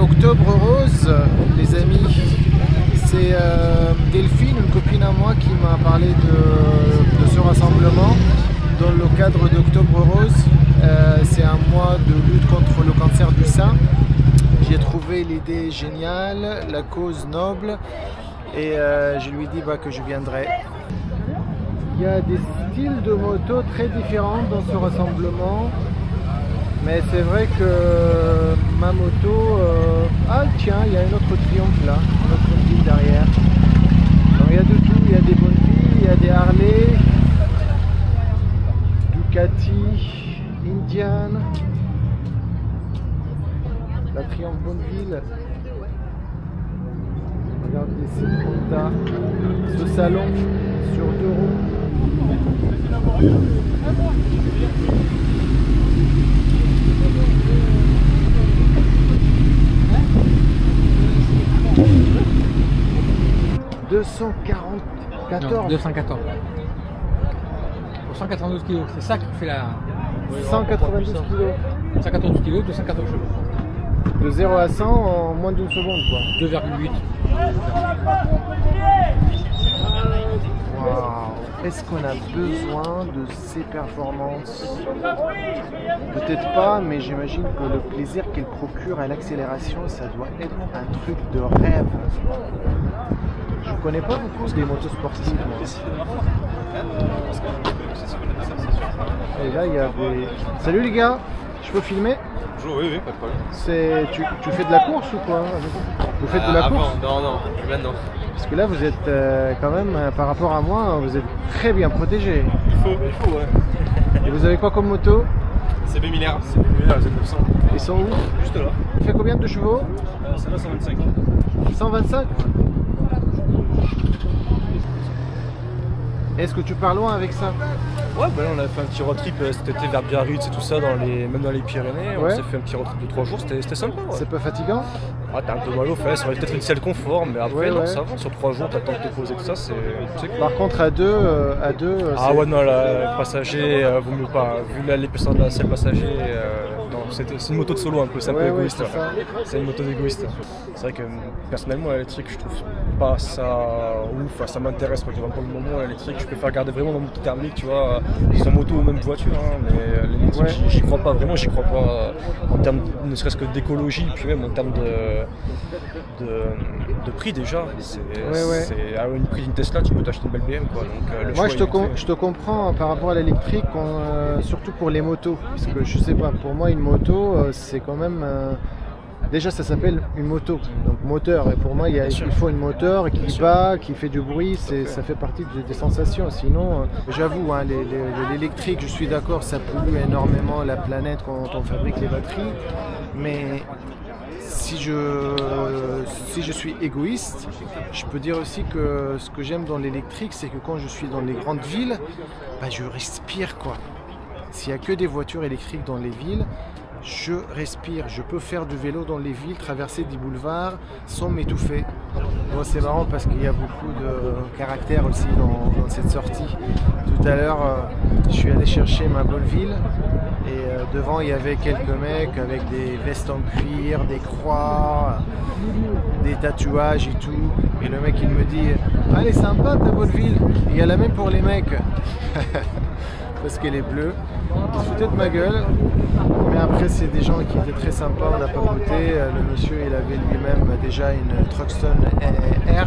Octobre Rose, les amis. C'est Delphine, une copine à moi, qui m'a parlé de ce rassemblement dans le cadre d'Octobre Rose. C'est un mois de lutte contre le cancer du sein. J'ai trouvé l'idée géniale, la cause noble, et je lui ai dit que je viendrai. Il y a des styles de moto très différents dans ce rassemblement, mais c'est vrai que ma moto... Ah tiens, il y a un autre Triumph là, un autre fil derrière. Donc, il y a de tout, il y a des Bonneville, il y a des Harley, Ducati, Indian, la Triumph Bonneville. Regardez cette Honda, ce salon sur 2 roues. Non, 214. Pour 192 kg, c'est ça qui fait la... 192 kg. 192 kg, 214 chevaux. De 0 à 100 en moins d'une seconde quoi. 2,8. Waouh. Est-ce qu'on a besoin de ces performances? Peut-être pas, mais j'imagine que le plaisir qu'elle procure à l'accélération, ça doit être un truc de rêve. Je connais pas beaucoup des motos sportives. Et là, il y a des... Salut les gars, je peux filmer? Bonjour, oui, pas de problème. Tu fais de la course ou quoi? Vous faites de la course? Non, maintenant. Parce que là, vous êtes quand même, par rapport à moi, vous êtes très bien protégé. Il faut, ouais. Et vous avez quoi comme moto? C'est Béminaire, Z900. Ils sont où? Juste là. Il fait combien de chevaux? Celle-là, 125. 125? Est-ce que tu pars loin avec ça? Ouais, bah là on a fait un petit road trip cet été vers Biarritz et tout ça, même dans les Pyrénées. Ouais. On s'est fait un petit road trip de 3 jours, c'était sympa. Ouais. C'est pas fatigant? Ah, t'as un peu mal aux fesses, ça aurait peut-être une selle confort, mais après, Ouais, non, ouais. ça va. Sur 3 jours, t'as le temps de te poser que ça, c'est cool. Par contre, à deux, Ah ouais, non, là, passager, vaut mieux pas. Vu l'épaisseur de la selle passager, non, c'est une moto de solo un peu, c'est un peu égoïste. c'est ça. C'est une moto d'égoïste. C'est vrai que personnellement, l'électrique, je trouve pas ça ouf, ça m'intéresse pas. Pour le moment, l'électrique, je préfère garder vraiment ma moto thermique, tu vois, sans moto ou même voiture, hein, mais l'électrique, Ouais. j'y crois pas, vraiment, j'y crois pas en termes ne serait-ce que d'écologie, puis même en termes de prix déjà. C'est à une prix d'une Tesla, tu peux t'acheter une belle BM, quoi. Donc, le Moi, choix, je te comprends par rapport à l'électrique, surtout pour les motos. Parce que je sais pas, pour moi, une moto, c'est quand même. Déjà, ça s'appelle une moto, donc moteur. Et pour moi, il faut une moteur qui bat, qui fait du bruit, ça fait partie des sensations. Sinon, j'avoue, hein, l'électrique, je suis d'accord, ça pollue énormément la planète quand on fabrique les batteries. Mais si je suis égoïste, je peux dire aussi que ce que j'aime dans l'électrique, c'est que quand je suis dans les grandes villes, je respire quoi. S'il n'y a que des voitures électriques dans les villes, je respire, je peux faire du vélo dans les villes, traverser des boulevards sans m'étouffer. Bon, c'est marrant parce qu'il y a beaucoup de caractère aussi dans cette sortie. Tout à l'heure, je suis allé chercher ma Bonneville et devant il y avait quelques mecs avec des vestes en cuir, des croix, des tatouages et tout. Et le mec il me dit « Elle est sympa ta Bonneville, il y a la même pour les mecs !» Parce qu'elle est bleue. Il se foutait de ma gueule, mais après c'est des gens qui étaient très sympas, on n'a pas goûté. Le monsieur il avait lui-même déjà une Truxton R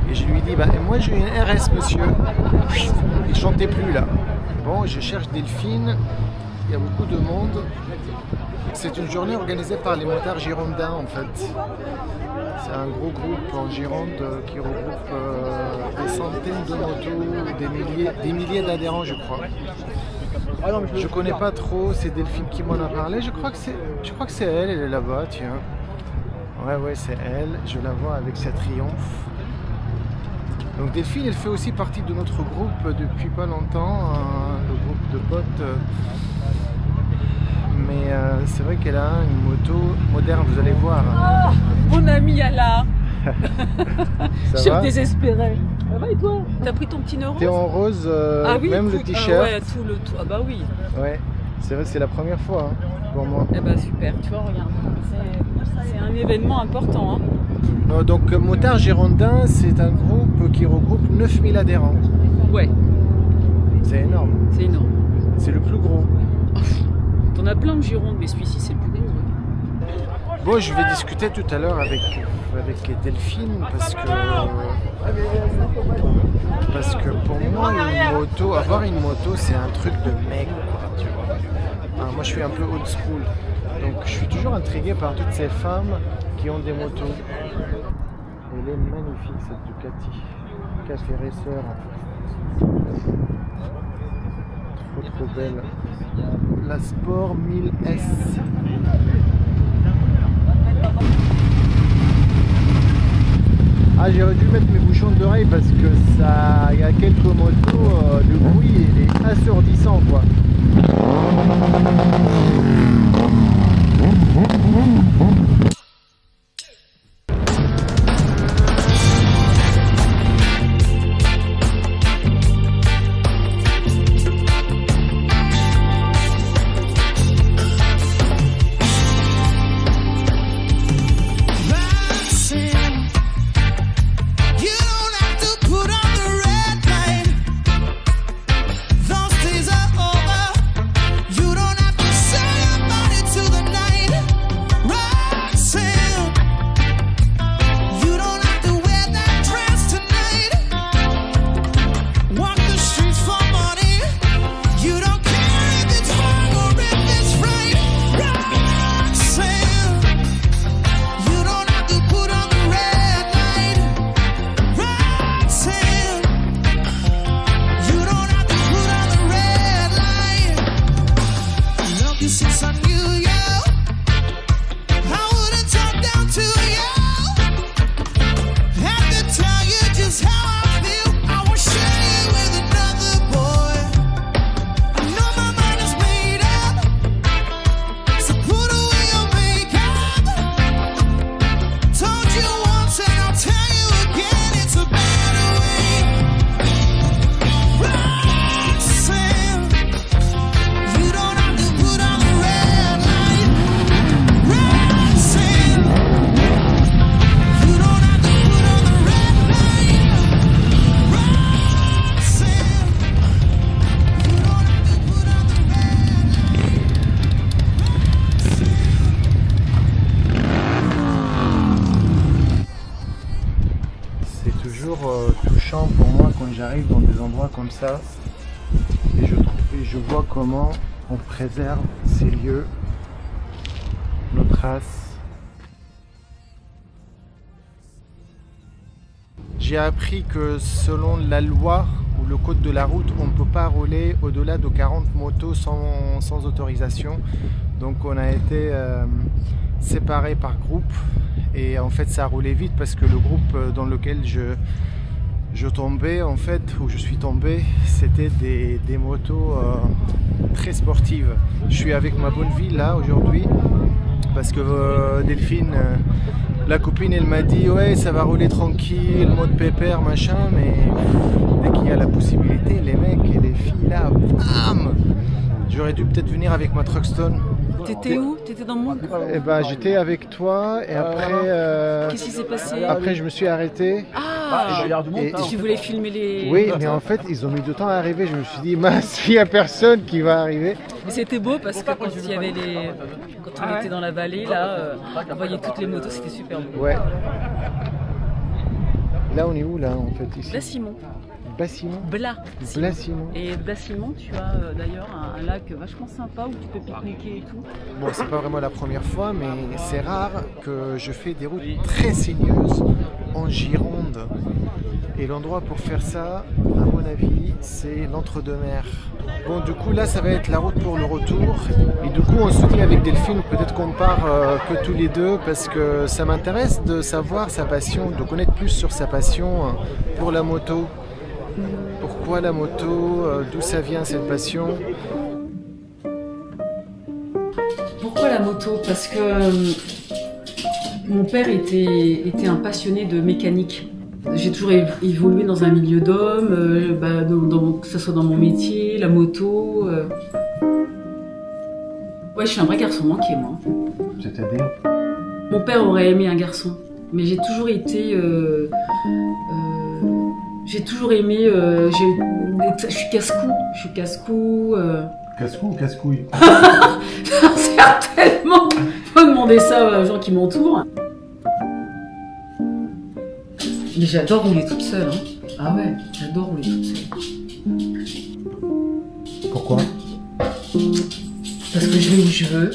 et je lui ai dit moi j'ai une RS monsieur. Il chantait plus là. Bon, je cherche Delphine, il y a beaucoup de monde. C'est une journée organisée par les motards girondins en fait. C'est un gros groupe en Gironde qui regroupe des centaines de motos, des milliers d'adhérents je crois. Je connais pas trop, c'est Delphine qui m'en a parlé, je crois que c'est elle est là-bas, tiens. Ouais, c'est elle, je la vois avec sa Triomphe. Donc Delphine, elle fait aussi partie de notre groupe depuis pas longtemps, le groupe de potes. Mais c'est vrai qu'elle a une moto moderne, vous allez voir. Oh, mon ami Ala. Ça Je va? suis désespérée. Ça va et toi? T'as pris ton petit neuro? T'es en rose, ah oui, même le écoute, t-shirt. ouais, tout. Ah bah oui. Ouais. C'est vrai, c'est la première fois hein, pour moi. Eh ben super, tu vois, regarde. C'est un événement important. Hein. Donc Motard Girondin, c'est un groupe qui regroupe 9000 adhérents. Ouais. C'est énorme. C'est énorme. C'est le plus gros. T'en as plein de Gironde, mais celui-ci c'est le plus gros. Ouais. Bon, je vais discuter tout à l'heure avec Delphine parce que pour moi, avoir une moto, c'est un truc de mec, quoi, tu vois. Moi, je suis un peu old school, donc je suis toujours intrigué par toutes ces femmes qui ont des motos. Elle est magnifique cette Ducati, Café Racer. Trop belle. La Sport 1000S. Ah, j'aurais dû mettre mes bouchons d'oreille parce que ça, il y a quelques motos, le bruit il est assourdissant quoi. Touchant pour moi quand j'arrive dans des endroits comme ça et je vois comment on préserve ces lieux, nos traces. J'ai appris que selon la loi ou le code de la route, on ne peut pas rouler au-delà de 40 motos sans autorisation. Donc on a été séparés par groupe et en fait ça a roulé vite parce que le groupe dans lequel je tombais en fait, où je suis tombé, c'était des motos très sportives. Je suis avec ma bonne vie là aujourd'hui parce que Delphine, la copine, elle m'a dit ouais ça va rouler tranquille, mode pépère machin, mais dès qu'il y a la possibilité, les mecs et les filles là, bam, j'aurais dû peut-être venir avec ma Truckstone. T'étais où? T'étais dans mon groupe? Eh ben j'étais avec toi et après. Qu'est-ce qui s'est passé? Après je me suis arrêté. Ah, tu voulais filmer les... Oui, mais en fait, ils ont mis du temps à arriver. Je me suis dit, mince, il n'y a personne qui va arriver. Mais c'était beau parce que quand il y avait quand on était dans la vallée, là, on voyait toutes les motos, c'était super beau. Ouais. Là, on est où, là, en fait, ici? Blas-Simon. Blas-Simon? Blas-Simon. Et Blas-Simon, tu as d'ailleurs un lac vachement sympa où tu peux pique-niquer et tout. Bon, c'est pas vraiment la première fois, mais c'est rare que je fais des routes très sinueuses en Gironde. Et l'endroit pour faire ça, à mon avis, c'est l'Entre-deux-Mers. Bon, du coup, là, ça va être la route pour le retour. Et du coup, on se dit avec Delphine, peut-être qu'on part que tous les deux, parce que ça m'intéresse de savoir sa passion, de connaître plus sur sa passion pour la moto. Pourquoi la moto? D'où ça vient cette passion? Pourquoi la moto? Parce que mon père était un passionné de mécanique. J'ai toujours évolué dans un milieu d'hommes, que ce soit dans mon métier, la moto. Ouais, je suis un vrai garçon manqué, moi. C'est-à-dire? Mon père aurait aimé un garçon, mais j'ai toujours été... j'ai toujours aimé... je suis casse-cou. Je suis casse-cou... Casse-cou ou casse-couille? Certainement. Faut demander ça aux gens qui m'entourent. Mais j'adore rouler toute seule. Hein. Ah ouais, j'adore rouler toute seule. Pourquoi? Parce que je vais où je veux.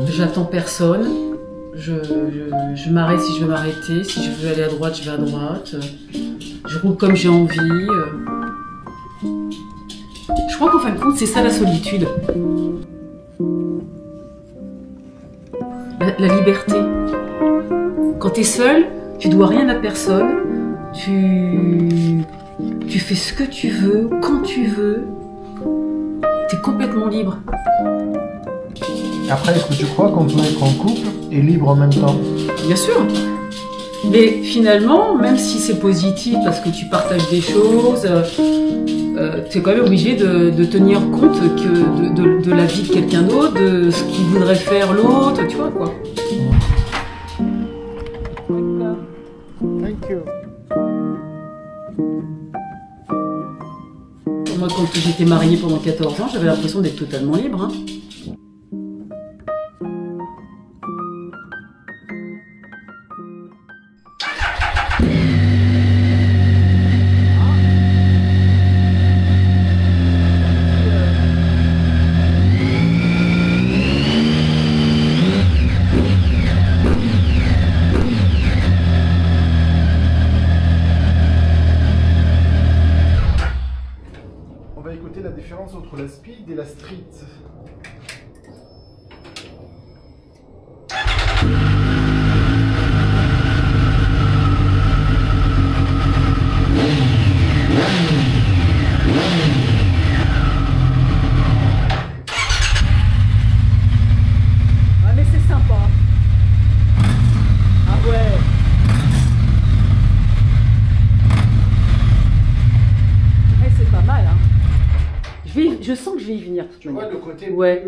J'attends personne. Je m'arrête si je veux m'arrêter. Si je veux aller à droite, je vais à droite. Je roule comme j'ai envie. Je crois qu'en fin de compte, c'est ça la solitude. La liberté. Quand t'es seul, tu dois rien à personne. Tu fais ce que tu veux, quand tu veux. T'es complètement libre. Après, est-ce que tu crois qu'on peut être en couple et libre en même temps? Bien sûr. Mais finalement, même si c'est positif parce que tu partages des choses, tu es quand même obligé de tenir compte de la vie de quelqu'un d'autre, de ce qu'il voudrait faire l'autre, tu vois quoi. Thank you. Moi, quand j'étais mariée pendant 14 ans, j'avais l'impression d'être totalement libre. Hein. On va écouter la différence entre la speed et la street. Ah mais c'est sympa. Ah ouais. C'est pas mal, hein. Je sens que je vais y venir. Tu vois le côté Ouais.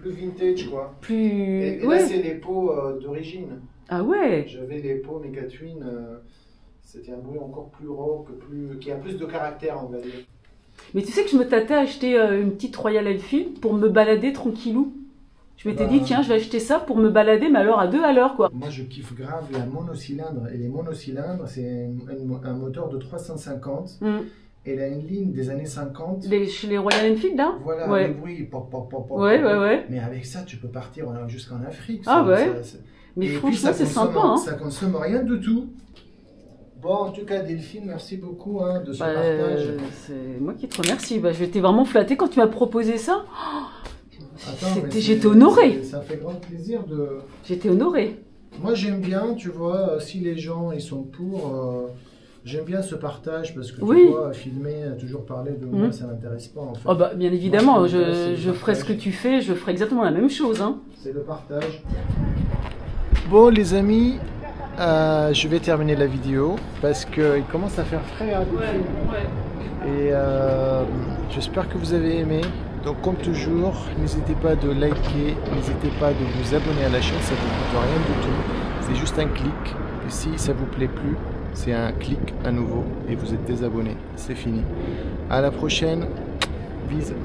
plus vintage quoi. Plus... Et là ouais. c'est les pots d'origine. Ah ouais. J'avais les pots Mega Twin, c'était un bruit encore plus rock, qui a plus de caractère on va dire. Mais tu sais que je me tâtais à acheter une petite Royal Enfield pour me balader tranquillou. Je m'étais dit, tiens, je vais acheter ça pour me balader, mais alors à 2 à l'heure, quoi. Moi, je kiffe grave la monocylindre. Et les monocylindres, c'est un moteur de 350. Elle a une ligne des années 50. Chez les Royal Enfield, là. Voilà, ouais. le bruit, pop, pop, pop, pop. Ouais, ouais, ouais. Mais avec ça, tu peux partir jusqu'en Afrique. Ah ouais. Mais et franchement, c'est sympa. Hein. Ça consomme rien du tout. Bon, en tout cas, Delphine, merci beaucoup hein, de ce partage. C'est moi qui te remercie. J'étais vraiment flattée quand tu m'as proposé ça. J'étais honorée. Ça fait grand plaisir de... J'étais honorée. Moi, j'aime bien, tu vois, si les gens, ils sont pour... J'aime bien ce partage parce que tu vois, filmer, toujours parler de moi, ça m'intéresse pas en fait. Oh bah, bien évidemment, moi, je ferai ce que tu fais, je ferai exactement la même chose. Hein. C'est le partage. Bon les amis, je vais terminer la vidéo parce qu'il commence à faire frais à Et j'espère que vous avez aimé. Donc comme toujours, n'hésitez pas de liker, n'hésitez pas de vous abonner à la chaîne, ça ne vous coûte rien du tout. C'est juste un clic. Et si ça vous plaît plus, c'est un clic à nouveau et vous êtes désabonné. C'est fini. À la prochaine. Bisous.